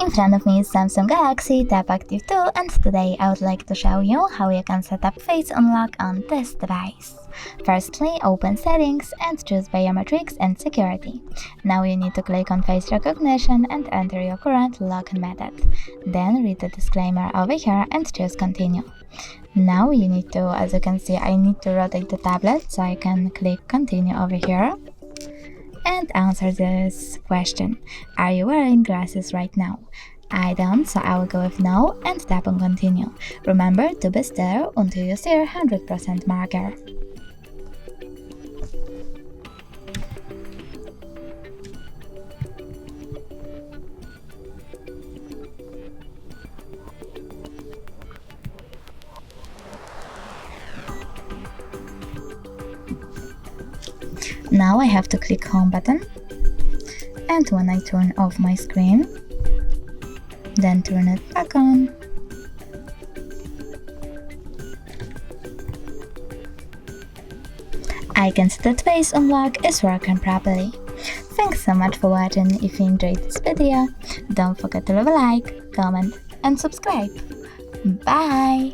In front of me is Samsung Galaxy Tab Active 2, and today I would like to show you how you can set up Face Unlock on this device. Firstly, open Settings and choose Biometrics and Security. Now you need to click on Face Recognition and enter your current login method. Then read the disclaimer over here and choose Continue. Now you need to, as you can see, I need to rotate the tablet, so I can click Continue over here and answer this question. Are you wearing glasses right now? I don't, so I will go with no and tap on Continue. Remember to be still until you see your 100% marker. Now I have to click Home button, and when I turn off my screen, then turn it back on. I can see that Face Unlock is working properly. Thanks so much for watching. If you enjoyed this video, don't forget to leave a like, comment and subscribe. Bye!